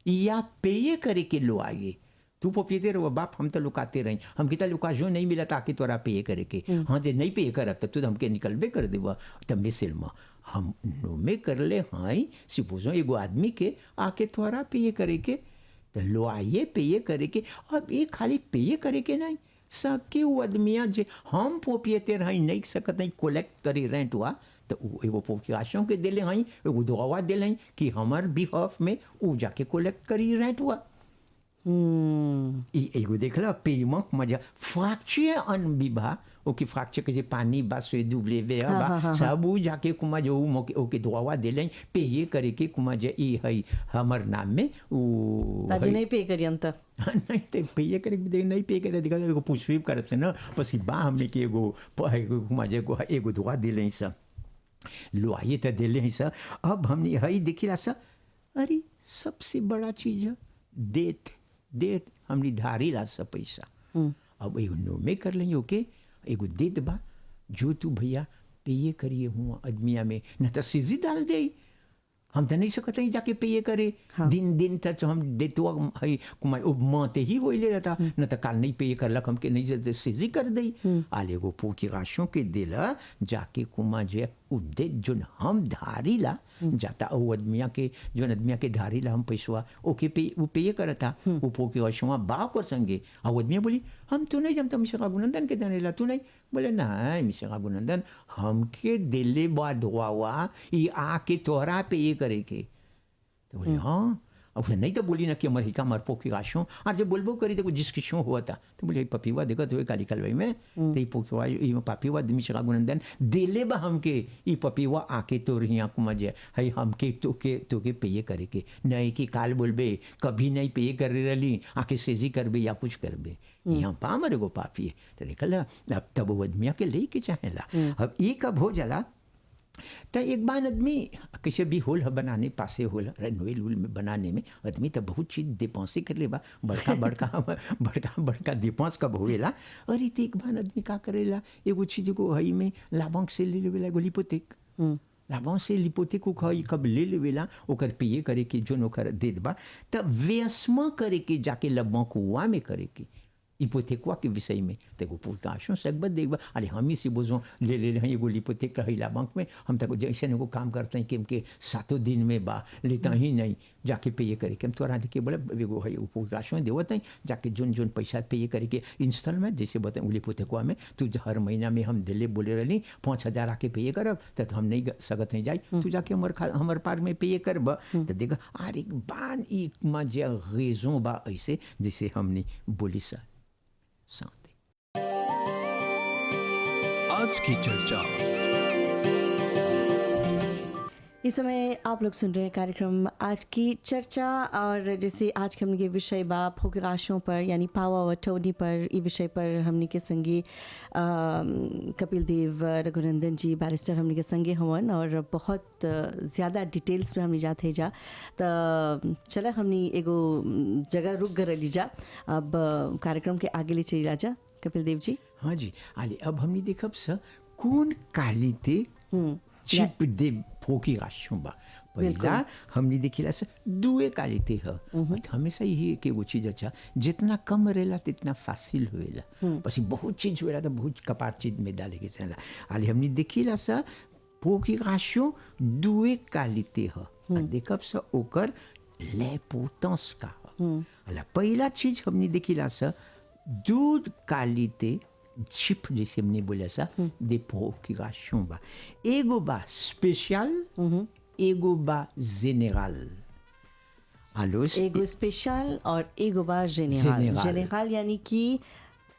या पेये करे के लो आइए तू पोपीते रहो बाप हम तो लुकाते रही हम कितना लुका जो नहीं मिला ताकि तोरा पे करे के हाँ जे नहीं पे कर तब तू हमके निकलबे कर देव तब मिसिल में हम नोमे कर ले हाँ सिपोजो एगो आदमी के आके तोरा पे करे के तो लो आइए पे करे के अब ये खाली पे करे के नहीं सके वो आदमिया जे हम पोपीते रही नहीं सकत नहीं कलेक्ट करी रेंट हुआ तो एगो पोपियाशों के दिले हई एगो दुआ दिले हई कि हमार बिहाफ में वो जाके कलेक्ट करी रेंट हुआ एगो देखला पेमक मजा फ्रैक्चर अन बिभा ओके फ्रैक्चर के जे पानी बस से डुबले वे बा सब उ जाके कुमा जो मोके ओके दुआ दिले पे करे के कुमा जे ई हई हमर नाम में उ ताजी नहीं पे करी अंत नहीं ते पे करे दे नहीं पे करे देखा एगो पुष्प करब से ना पसी बा हमने के एगो कुमा जे एगो दुआ दिले सब लो आइए तो दिले हैं सर अब हमने हई देखिला सर अरे सबसे बड़ा चीज है देत हमने धारी ला सब पैसा अब एगो नोमे कर लें ओके एगो देत बा जो तू भैया पे करिए हुआ आदमिया में न तो सीजी डाल दे हम तो नहीं सकते हैं जाके पे करे दिन तक हम देतो है कुमार माते ही हो ले रहता न तो काल नहीं पे कर लक हमके नहीं सीजी कर दई आले एगो पोकी राशों के दिला जाके कुमा जे उ दे जोन हम धारी ला जाता वो आदमिया के जोन आदमिया के धारी ला हम पैसवा ओके पे वो पे करता वो पोके वशवा बा को संगे आ आदमिया बोली हम तो नहीं जानता मिस्टर रघुनंदन के जाने ला तू नहीं बोले नहीं मिस्टर रघुनंदन हमके दिले बा धोवा ये आके तोहरा पे ये करे के तो बोले हाँ अब नहीं तो बोली ना कि हमारे हिका हमारे पोकी गाशों और जब बोलबो करी देखो जिसकी शो हुआ था तो बोले पपीवा देखो तो काली कलवाई में तो ये पोकीवा ये पपीवा मिश्र रघुनंदन दिले बा हमके ये पपीवा आके तो रिया को मजे है हमके तो के पे करे के नहीं कि काल बोलबे कभी नहीं पे कर रही आके सेजी करबे या कुछ करबे यहाँ पा मरे गो पापी तो देखल अब तब वो आदमिया के ले के चाहेला अब ये कब हो जाला तो एक बार आदमी कैसे भी होल बनाने पासे होल नोएल उल में बनाने में आदमी तो बहुत चीज़ डिपॉन्सी कर ले बा बड़का बड़का बड़का बड़का डिपॉन्स कब होएला और ये एक बार आदमी का करेला एगो चीज़ को हई में लाभांश से ले लेवेला एगो लिपोतेक लाभांश से लिपोतेक को हई कब ले लेवेला ओकर पे करे के जोन ओकर दे देबा तब व्यस्मा करे के जाके लबंकुआ में करे के हिपोथेकवा के विषय में तेको प्रकाशों सकबत देखबा अरे हम ही से बोझो ले रहे एगो हिपोथेक रहिला बैंक में हम तक जैसे एगो काम करते हैं कि हमके 7 दिन में बा लेता ही नहीं जाके पे करे के हम तोरा के बोले एगो है प्रकाशों देवत हैं जाके जोन जोन पैसा पे करे के इंस्टॉलमेंट जैसे बताएं हिपोथेकवा में तू हर महीना में हम दिले बोले रही 5,000 आके पे करब तो हम नहीं सकत नहीं जाए तू जाके हमार पार में पे करब तो देख आर एक बान एक मजा रेजों बा ऐसे जैसे हमने बोली सा शांति। आज की चर्चा। इस समय आप लोग सुन रहे हैं कार्यक्रम आज की चर्चा और जैसे आज के हमने के विषय बा फोकराशों पर यानी पावर और टोनी पर ये विषय पर हमने के संगे कपिल देव रघुनंदन जी बैरिस्टर हमने के संगे हवन और बहुत ज़्यादा डिटेल्स में हमने जाते जा तो चला हमने एगो जगह रुक कर लीजा अब कार्यक्रम के आगे ले चली जा कपिल देव जी। हाँ जी आले अब हमने देखब स कौन काली थे चिप दे फोकी राशों बा पहला हमने देखिला से दुए काली थे हमेशा यही कि वो चीज़ अच्छा जितना कम रहेला तितना फासिल होएला बस बहुत चीज़ होएला तो बहुत कपार चीज़ में डाले के चला आले हमने देखिला सा फोकी राशों दुए काली थे देखब सा ओकर लेपोतंस का अला पहला चीज़ हमने देखिला सा दूध काली थे चिप जैसे हमने बोला सा दे फोकिराशों बा एगो बा स्पेशल एगो बा जेनेरल आलोस एगो स्पेशल और एगो बा जेनेरल जेनेरल यानी कि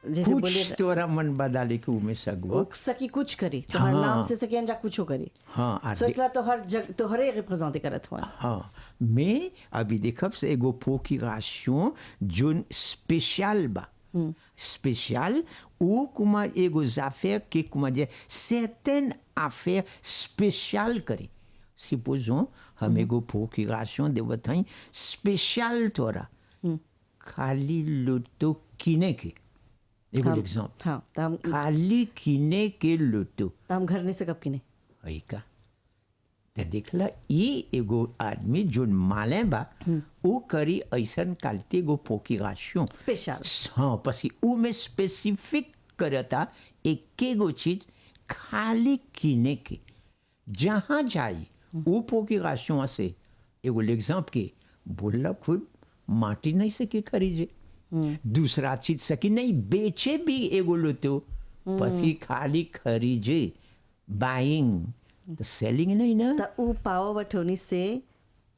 जैसे बोले तोरा मन बदले के उमे सगवा सकी कुछ करे तो हर नाम से सकी अनजा कुछ करे हाँ सोचला तो हर जग तो हरे रिप्रेजेंट करत हुआ हाँ मैं अभी देखब से एगो फोकिराशों जोन स्पेशल बा special ou comment ego affaires que comment dire certaines affaires spéciales करे supposons हम एगो procuration de votre spécial तोरा खाली लोटो किने के एगो एग्जांपल हाँ तो हम खाली किने के लोटो हम घर नहीं सकब किने है का तो देखला ये एगो आदमी जो माले बा वो करी ऐसन कालते एगो फोकिराशों स्पेशल हाँ पसी उ में स्पेसिफिक करता एक एगो चीज खाली किने के जहाँ जाई वो फोकिराशों से एगो एग्जाम्पल के बोला खुद माटी नहीं सके खरीजे दूसरा चीज सकी नहीं बेचे भी एगो लो तो पसी खाली खरीजे बाइंग तो सेलिंग नहीं ना तो ऊ पावर बटोनी से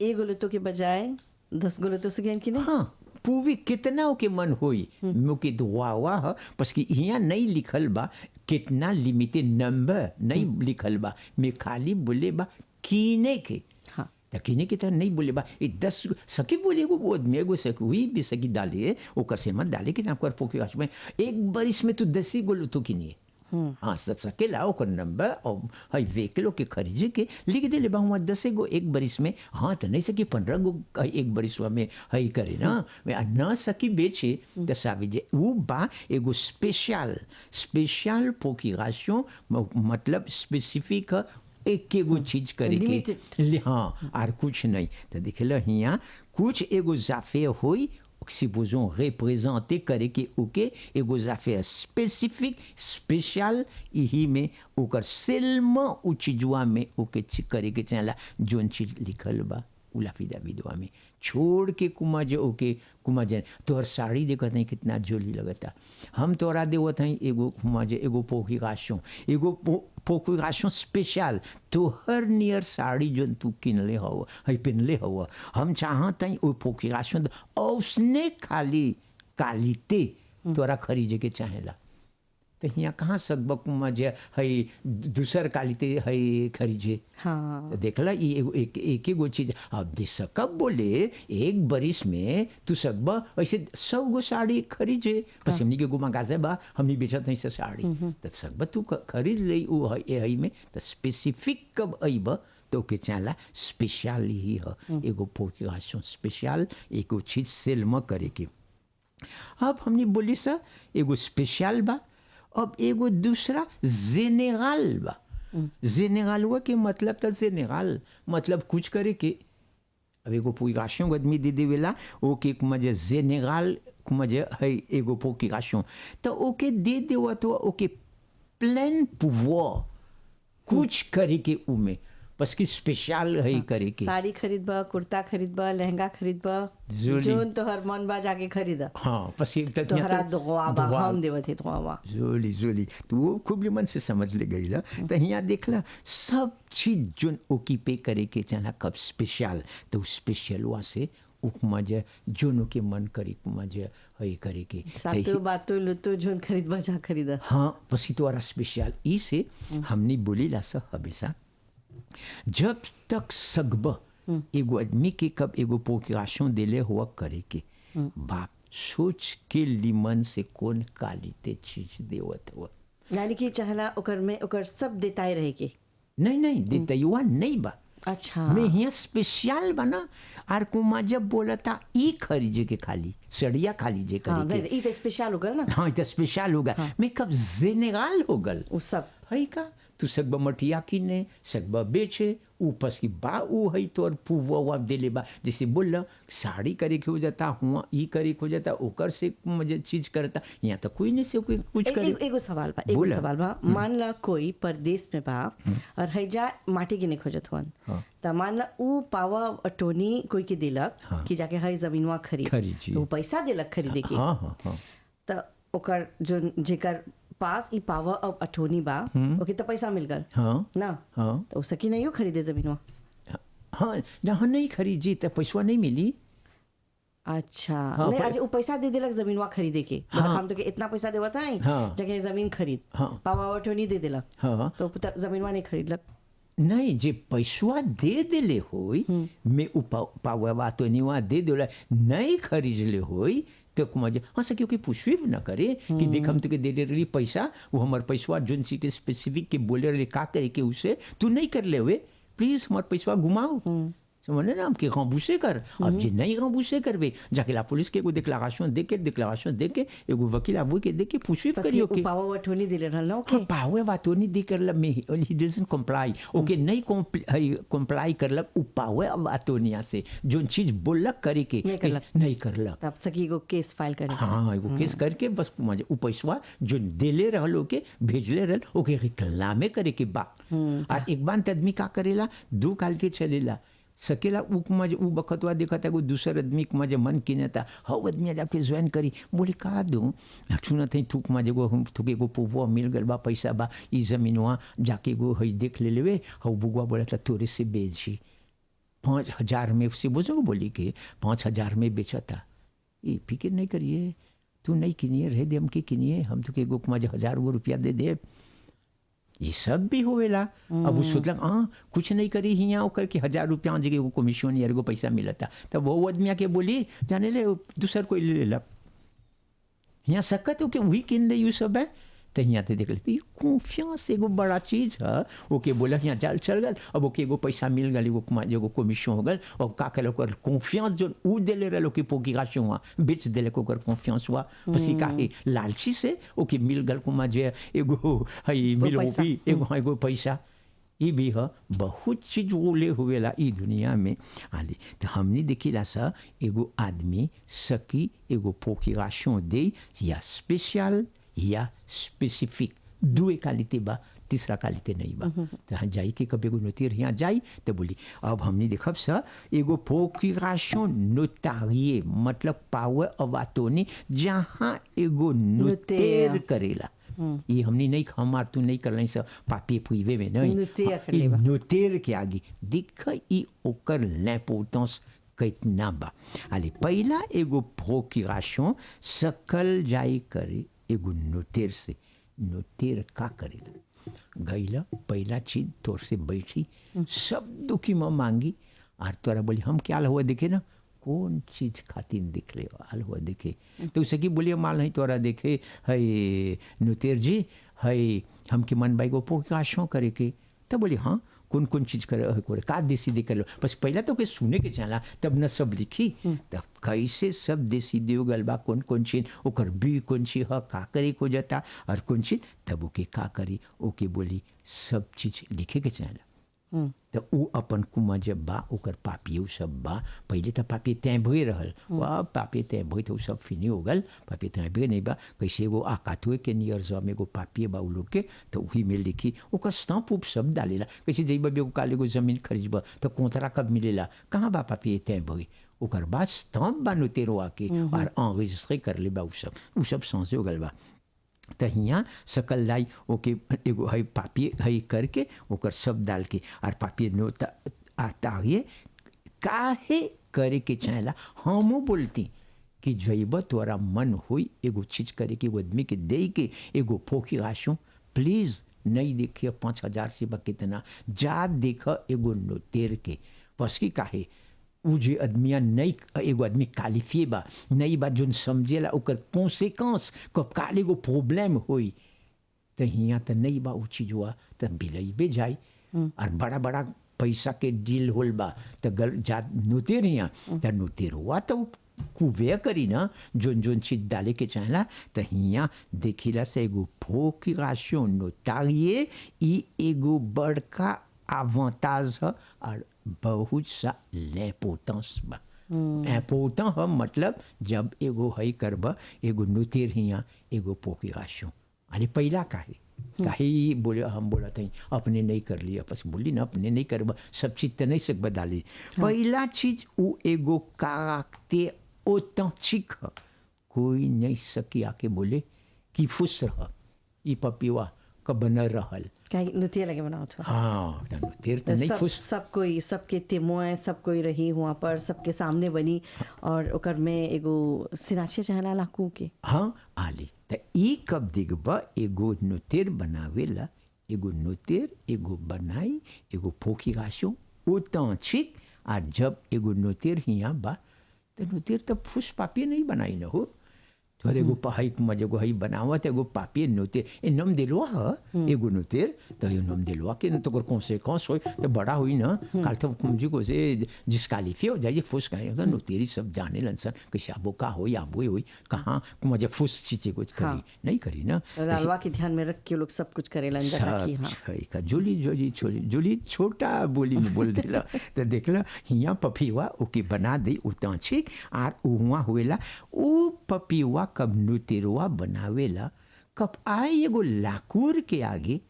एगो लतो के बजाय 10 गो लतो से कि नहीं हाँ पूवी कितना के मन होई मुके दुआ है बस कि यहाँ नहीं लिखल बा कितना लिमिटेड नंबर नहीं लिखल बा मैं खाली बोले बा कीने के हाँ तो कीने के तो नहीं बोले बा ये 10 सके बोले वो बहुत में गो सक हुई भी सकी डाले ओकर से मत डाले कि आपको पोके में एक बरिस में तो 10 गो लतो किनिए हाँ सके लाओ कर नंबर और हाई वेकलो के खरीजे के लिख दे ले बहुमा 10 गो एक बरिस में हाँ तो नहीं सकी 15 गो एक बरिस में हाई करे ना मैं ना सकी बेचे तो साविजे वो बा एगो स्पेशल फोकिराशों मतलब स्पेसिफिक एक एगो चीज करे के हाँ और कुछ नहीं तो देख लो यहाँ कुछ एगो जाफे होई supposons représenter करे के ओके एगो affaire spécifique spécial यही में ओकर seulement उ चीजवा में ओके करे के चाहेला जोन चीज लिखल बा उ लाफिदाविदवा में छोड़ के कुमा जे ओके कुमा जे तोहर साड़ी देखत नहीं कितना जोली लगता हम तोरा देवत हई एगो कुमा जे एगो पोकिराशन स्पेशल तोहर नियर साड़ी जोन तू किनले हव हई पहनले हव हम चाहत हई ओ पोकिराशन उसने खाली क्वालिटी तोरा खरीदे के चाहेला तो यहाँ कहाँ सकब कुमा जे हई दूसर क्वालिटी हई खरीदे हाँ देखला ये एक एगो चीज अब दे सकब बोले एक बरिस में तू सकब ऐसे 100 गो साड़ी खरीदे बस हमनी के गुमा गाजे बा हमनी बेचत नहीं से साड़ी तो सकब तू खरीद ले उ हई में तो स्पेसिफिक कब अइब तो के चाला स्पेशल ही है एगो पोकिराशन स्पेशल एगो चीज सेल म करे के अब हमनी बोली सा एगो स्पेशल बा अब एगो दूसरा जेनेरल बा जेनेरल हुआ के मतलब था जेनेरल मतलब कुछ करे के अब एगो पोकिराशन आदमी दे देवेला ओके मजे जेनेरल मजे है एगो पोकिराशन तो ओके दे देवा तो ओके प्लेन pouvoir कुछ करे के उमे बस की स्पेशल है करे के साड़ी खरीदबा कुर्ता खरीदबा लहंगा खरीदबा जोली। जोन तोहर मन बा जाके खरीदा हाँ बस एक तोहरा दुआबा हम देवत है दुआबा जोली जोली तो वो खूब मन से समझ ले गई ला तो यहाँ देखला सब चीज जोन ओकीपे करे के चला कब स्पेशल तो स्पेशल वहाँ से उपमा जे जोनो के मन करी कुमा जे है करे के सातो बातो लुतो जोन खरीदबा जा खरीदा हाँ बस ही तो स्पेशल ई से हमने बोली ला सा हमेशा जब तक सकब एगो आदमी के कब एगो पोकिराशन देले हुआ करे के बाप सोच के लिमन से कौन क्वालिटी चीज देवत हुआ यानी कि चाहला ओकर में ओकर सब देताई रहे के नहीं देतयुआ नहीं बा अच्छा मैं यहाँ स्पेशल बना आर कुमा जब बोलता ई खरीजे के खाली सड़िया खाली जे हाँ करे के ई तो स्पेशल हो गल ना हाँ तो स्पेशल होगा मैं कब जेनेरल हो गल उ सब है का तू सकबा मटिया किने सकबा बेचे ऊपर की बा ऊ है तोर पुवा देले बा जैसे बोल साड़ी करे के हो जाता हुआ ई करे के हो जाता ओकर से मजे चीज करता यहाँ तो कोई नहीं से कोई कुछ करे एगो सवाल बा मान ला कोई परदेश में बा और हैजा माटी गिने खोजत हुन त मान ला ऊ पावा अटोनी कोई के दिलक कि जाके है जमीनवा खरीदी। तो ऊ पैसा दिलक खरीदे के हाँ त ओकर जो जेकर पास ई पावर अब अटोनी बा ओके तो पैसा मिल गल हाँ ना हाँ तो सकी नहीं हो खरीदे जमीनवा हाँ ना नहीं खरीदी तो पैसा नहीं मिली अच्छा हाँ, नहीं आज वो पैसा दे दिलक जमीनवा खरीदे के हाँ। हम तो के इतना पैसा देवा था नहीं हाँ। जगह जमीन खरीद हाँ। पावर अटोनी दे दिलक हाँ तो जमीनवा नहीं खरीदलक नहीं जे पैसा दे देले होई मैं पावा बातो निवा दे देला नहीं खरीद ले होई तो मजे हाँ सके क्योंकि पुष्पी न करे कि देख हम तुके दे रही पैसा वो हमारे पैसा जोन सी के स्पेसिफिक के बोले रहे का करे के उसे तू नहीं कर ले हुए प्लीज हमारे पैसा घुमाओ समझे ना हम के गंबूसे कर अब जे नहीं गंबूसे करबे जाके ला पुलिस के एगो डिक्लेरेशन दे के एगो वकील आबू के दे के पुष्पी करियो के पावर अटोनी दिले रहल ना ओके पावे बातो नहीं दे करला में ही डजंट कंप्लाई ओके नहीं कंप्लाई करलक उ पावे बातोनिया से जोन चीज बोलक करे के नहीं करलक तब सकी एगो केस फाइल करे हाँ एगो केस करके बस मजे उ पैसा जो देले रहल ओके भेजले रहल ओके रिक्लामे करे के बा और एक बार आदमी का करेला दो काल के चलेला सकेला मजे उ बखतवा देखता एगो दूसर आदमी के मजे मन किनेता हौ आदमी जाके ज्वाइन करी बोले का दूँ सुनत है थूक मजे थूके एगो पुआ मिल गल बा पैसा बा ई जमीनवा जाके एगो है देख ले लेवे हौ बुआ बोला तोरे से बेची 5,000 में से बुझो बोली के 5,000 में बेचता ये फिक्र नहीं करिए तू नहीं किनिए रह दे हम के किनिए हम तो एगो मजे 1,000 गो रुपया दे दे ये सब भी होवेला अब वो सोचलक हाँ कुछ नहीं करी हियाँ ओकर के 1,000 रुपया जगह एगो कमीशन या एगो पैसा मिलता तब वो आदमी के बोली जाने ले दूसर कोई ले लेलक यहाँ सकत हो कि वही किन ले यू सब है तो यहाँ तो देख लेती कॉन्फिडेंस एगो बड़ा चीज़ है ओके बोला यहाँ चल गल अब ओके एगो पैसा मिल गल एगो कमीशन हो गल और का कल ओकर कॉन्फिडेंस जो उ देले रहल ओके पोकिराशन हुआ बेच देले ओकर कॉन्फिडेंस हुआ पसी काहे लालची से ओके मिल गल कुमा जे एगो हई मिल भी एगो पैसा ये भी ह बहुत चीज बोले हुएला ई दुनिया में आली। तो हमने देखिला सा एगो आदमी सकी एगो प्रोक्यूरेशन दे या स्पेशल या स्पेसिफिक, दो क्वालिटी बा, तीसरा क्वालिटी नहीं बा। तो हाँ जाई कि कभी एगो नोटियर यहाँ जाई तो बोली अब हमने देखब सा एगो प्रोक्यूरेशन नोटारिए मतलब पावर ऑफ अटॉर्नी जहाँ एगो नोटेर करेला। ये हमने नहीं हमार तू नहीं कर सब पापी पुइवे में नहीं नोटेर के आगे देख ई ओकर l'importance कितना बा। अरे पहला एगो प्रोक्यूरेशन सकल जाई करे एगो नोटेर से। नोटेर का करेला गईला पहला चीज तोर से बैठी सब दुखी में मांगी और तोरा बोली हम क्या हुआ देखे ना कौन चीज खातिर दिख ले हाल हुआ देखे तो उसे की बोलिए माल नहीं तोरा देखे है नोतेर जी है हमके मन बाई को प्रोक्यूरेशन करे के तब बोली हाँ कौन कौन चीज करे का देसी कर लो बस पहला तो के सुने के चला तब न सब लिखी तब कैसे सब देसी देव गलबा कौन कौन चीज ओकर भी कौन चीज ह का करे को जाता और कौन चीज तब ओके का करी ओके बोली सब चीज लिखे के चला। तो उ अपन कुमा जब बा ओकर पापियो सब बा पहले तो पापी तय भई रहल वाह पापी तय भई तो सब फिनी हो गल पापी तय भई नहीं बा कैसे वो आकातुए के नियर जो में गो पापी बा उ लोग के तो वही में लिखी ओकर स्टाम्प उप सब डालेला कैसे जइबा बेगो काले गो जमीन खरीदबा तो कोंतरा कब मिलेला कहाँ बा पापी तय भई ओकर बाद स्टाम्प बा नोटेरो आके और एनरेजिस्ट्रे कर ले बा उ सब सांसे हो गल बा। तो यहाँ सकल लाई ओके एगो है पापी है करके ओकर सब डाल के और पापी नोट आताए काहे करे के चाहेला हमो बोलती कि जइब तोरा मन होई एगो चीज करे के आदमी के दे के एगो प्रोक्यूरेशन प्लीज नहीं देखिए 5,000 से बा कितना जा देख एगो नोटेर के बस की काहे उ जे आदमिया नहीं एगो आदमी क्वालिफाई बा नहीं बा जोन समझेला ओकर कॉन्सिक्वेंस कब काले गो प्रॉब्लम होई तो हियाँ तो नहीं बा उ चीज हुआ तो बिलइबे जाए और बड़ा बड़ा पैसा के डील होल बा तो गल जा नोतेर हियाँ तो नोतेर हुआ तो कुवे करी ना जोन जोन चीज डाले के चाहला तो हियाँ देखिला से एगो प्रोक्यूरेशन नोटारिए ई एगो बड़का avantage है और बहुत सा l'importance बा। इम्पोर्टेंट है मतलब जब एगो है करबा एगो नोटेर हियाँ एगो प्रोक्यूरेशन अरे पहला काहे बोले हम बोला था अपने नहीं कर लिया बस बोली ना अपने नहीं करबा सब चीज तो नहीं सकबा डाली पहला चीज वो एगो कैरेक्टर ऑथेंटिक है कोई नहीं सकी आके बोले कि फुस रह ई पपिवा कब न रहल नृत्य लगे बनाओ था हाँ नृत्य तो नहीं फुस सब कोई सबके तेमोए सब कोई रही हुआ पर सबके सामने बनी और ओकर में एगो सिनाचे चाहला लाकू के हाँ आली तो ई कब दिखबा एगो नृत्य बनावेला एगो नृत्य एगो बनाई एगो प्रोक्यूरेशन ऑथेंटिक और जब एगो नृत्य हियाँ बा तो नृत्य तो फुस पापी नहीं बनाई न हो तो एगो पहाई मजे गो हई बनावत एगो पापी नोतेर ए नम दिलवा ह एगो नोतेर तो ये नम दिलवा के न तो कर कॉन्सिक्वेंस होई तो बड़ा होई ना काल तो कुंजी को से डिस्क्वालीफाई हो जाए फुस का तो नोतेरी सब जाने लनसन कैसे अब का होई अब होई कहां मजे फुस चीज कुछ करी नहीं करी ना लालवा के ध्यान में रख के लोग सब कुछ करेलन जगह की हां है का जोली छोटा बोली में बोल देला तो देखला हिया पपीवा ओके बना दे उतांचिक और उवा होएला उ पपीवा कब नोटेरवा बनावेला कब आए एगो लाकूर के आगे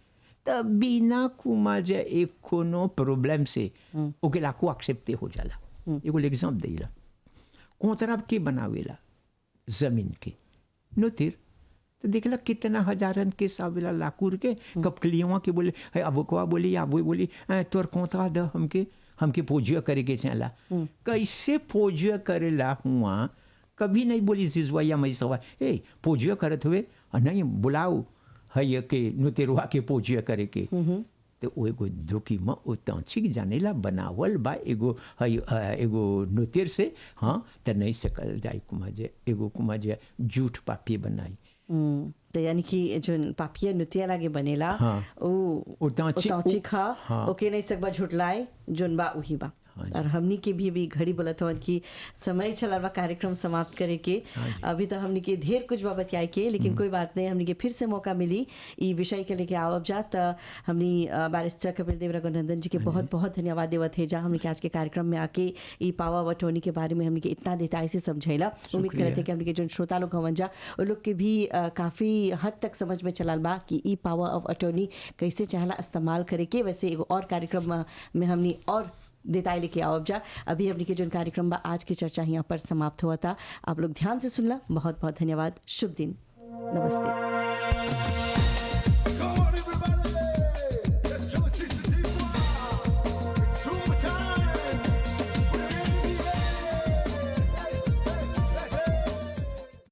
तब बिना कुमा जे एक कोनो प्रॉब्लम से ओके लाकू एक्सेप्ट हो जाला एगो एग्जांपल देला कोतरब के बनावेला जमीन के नोटेर तो देखला कितना हजारन के सावेला लाकूर के कब क्लियवा के बोले है अब को बोली या वो बोली तोर कोतरा द हमके पूजा करे के चला कैसे पूजा करेला हुआ कभी नहीं बोली जिजवा या मैसवा ए पूजा करत हुए नहीं बुलाओ है के नोतेरवा के पूजा करे के तो वो एगो दुखी में ऑथेंटिक जानेला बनावल बा एगो है एगो नोतेर से हाँ तो नहीं सकल जाए कुमाजे एगो कुमाजे झूठ पापी बनाई तो यानी कि जो पापिया नृत्य लागे बनेला ओ ऑथेंटिक हा ओके नहीं सकबा झुटलाए जोन बा उही बा और हमनी के भी अभी घड़ी बोलत हवन कि समय चला बा कार्यक्रम समाप्त करे के। अभी तो हमनी के ढेर कुछ बाबत आए के, लेकिन कोई बात नहीं, हमनी के फिर से मौका मिली ई विषय के लेके आवब जात। हमनी बैरिस्टर कपिल देव रघुनंदन जी के बहुत बहुत धन्यवाद देवत है जहाँ हमनी के आज के कार्यक्रम में आके ई पावर ऑफ अटॉर्नी के बारे में हमनी के इतना देताई से समझाइला। उम्मीद करते हैं कि हमनी के जो श्रोता लोग हवन जा उन लोग के भी काफ़ी हद तक समझ में चलाल बा कि ई पावर ऑफ अटॉर्नी कैसे चाहला इस्तेमाल करे के। वैसे एगो और कार्यक्रम में हमनी और देताई लेके आओ जा। अभी हमनी के जो कार्यक्रम बा आज की चर्चा यहाँ पर समाप्त हुआ था। आप लोग ध्यान से सुनला, बहुत बहुत धन्यवाद। शुभ दिन, नमस्ते।